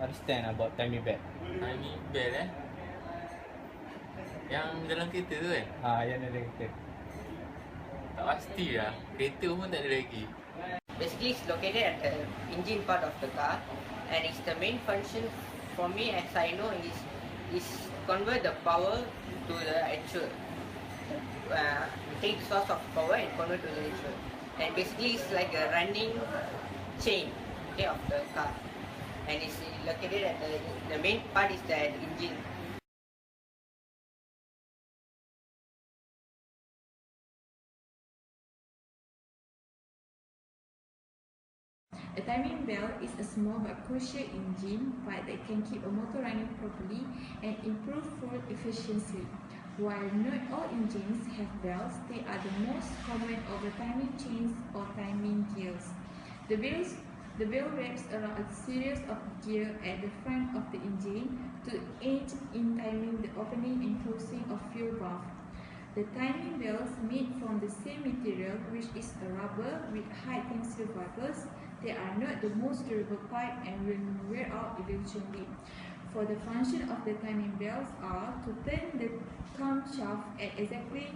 understand about timing belt? Timing belt Yang dalam kereta tu kan? Yang ada kita. Tak pasti lah. Kereta pun tak ada lagi. Basically, it's located at the engine part of the car, and it's the main function for me, as I know, is convert the power to the actual. Take source of power and convert to the actual. And basically, it's like a running chain, okay, of the car, and it's located at the main part is the engine. A timing belt is a small but crucial engine part that can keep a motor running properly and improve fuel efficiency. While not all engines have belts, they are the most common over timing chains or timing gears. The belt wraps around a series of gears at the front of the engine to aid in timing the opening and closing of fuel valve. The timing belts made from the same material, which is a rubber with high tensile fibers. They are not the most durable part and will wear out eventually. For the function of the timing belts are to turn the camshaft at exactly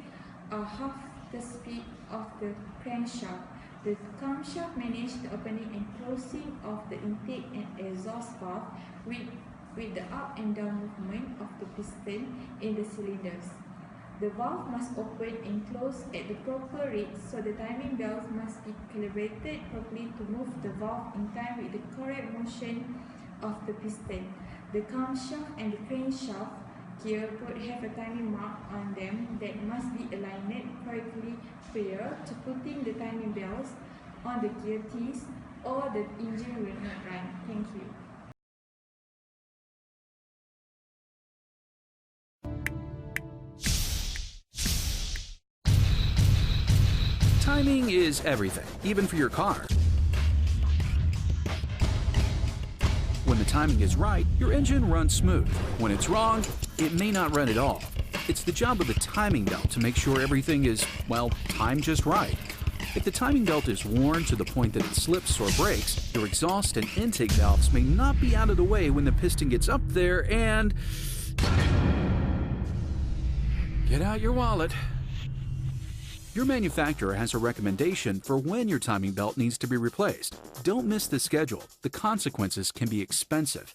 half the speed of the crankshaft. The camshaft manages the opening and closing of the intake and exhaust valve with the up and down movement of the piston in the cylinders. The valve must open and close at the proper rate, so the timing belts must be calibrated properly to move the valve in time with the correct motion of the piston. The camshaft and the crankshaft gear both have a timing mark on them that must be aligned correctly prior to putting the timing belts on the gear teeth, or the engine will not run. Thank you. Timing is everything, even for your car. When the timing is right, your engine runs smooth. When it's wrong, it may not run at all. It's the job of the timing belt to make sure everything is, well, timed just right. If the timing belt is worn to the point that it slips or breaks, your exhaust and intake valves may not be out of the way when the piston gets up there and... Get out your wallet. Your manufacturer has a recommendation for when your timing belt needs to be replaced. Don't miss the schedule. The consequences can be expensive.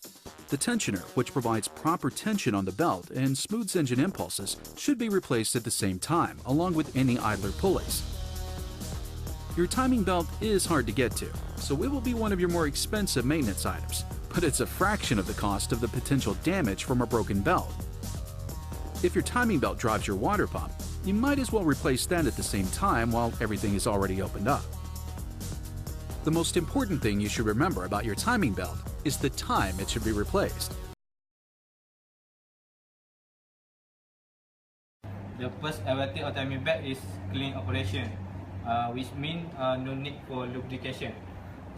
The tensioner, which provides proper tension on the belt and smooths engine impulses, should be replaced at the same time, along with any idler pulleys. Your timing belt is hard to get to, so it will be one of your more expensive maintenance items, but it's a fraction of the cost of the potential damage from a broken belt. If your timing belt drives your water pump, you might as well replace that at the same time while everything is already opened up. The most important thing you should remember about your timing belt is the time it should be replaced. The first advantage of timing belt is clean operation, which means no need for lubrication.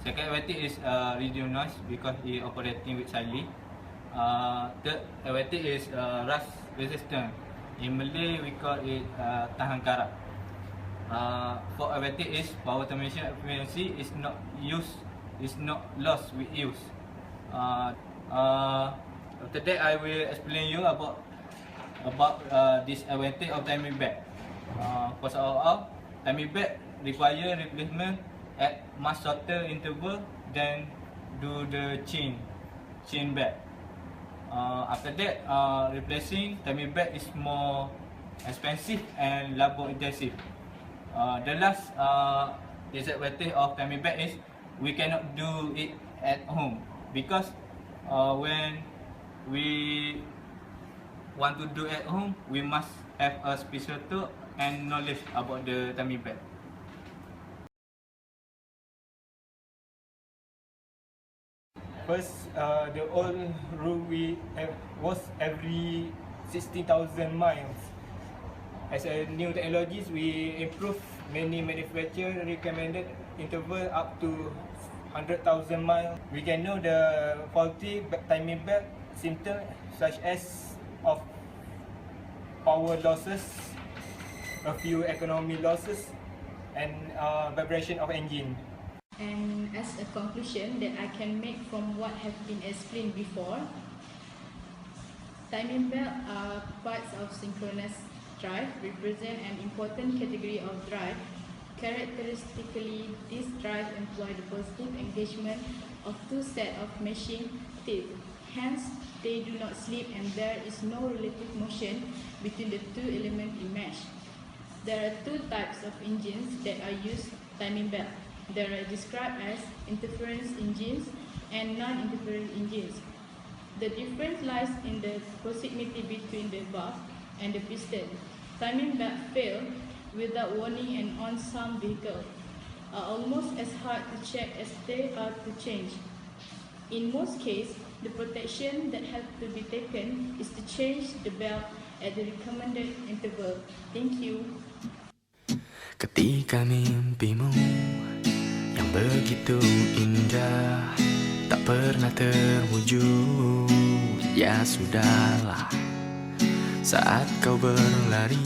Second advantage is reduce noise because it operating with silently. Third advantage is rust resistant. In Malay, we call it tahan karat. Fourth advantage is power transmission efficiency is not lost with use. After that, I will explain you about this advantage of timing belt. First of all, timing belt require replacement at much shorter interval than do the chain belt. After that, replacing timing belt is more expensive and labor intensive. The last disadvantage of timing belt is we cannot do it at home because when we want to do at home, we must have a special tool and knowledge about the timing belt. First, the old rule we have was every 16,000 miles. As a new technologies, we improve many manufacturer recommended interval up to 100,000 miles. We can know the faulty timing belt symptoms such as of power losses, a few economy losses, and vibration of engine. And as a conclusion that I can make from what have been explained before, timing belt are parts of synchronous drive, represent an important category of drive. Characteristically, this drive employ the positive engagement of two sets of meshing teeth. Hence, they do not slip and there is no relative motion between the two elements in mesh. There are two types of engines that are used timing belt. They are described as interference engines and non-interference engines. The difference lies in the proximity between the valve and the piston. Timing belt fail without warning and on some vehicles are almost as hard to check as they are to change. In most cases, the protection that has to be taken is to change the belt at the recommended interval. Thank you. Ketika mimpimu yang begitu indah tak pernah terwujud, ya sudahlah. Saat kau berlari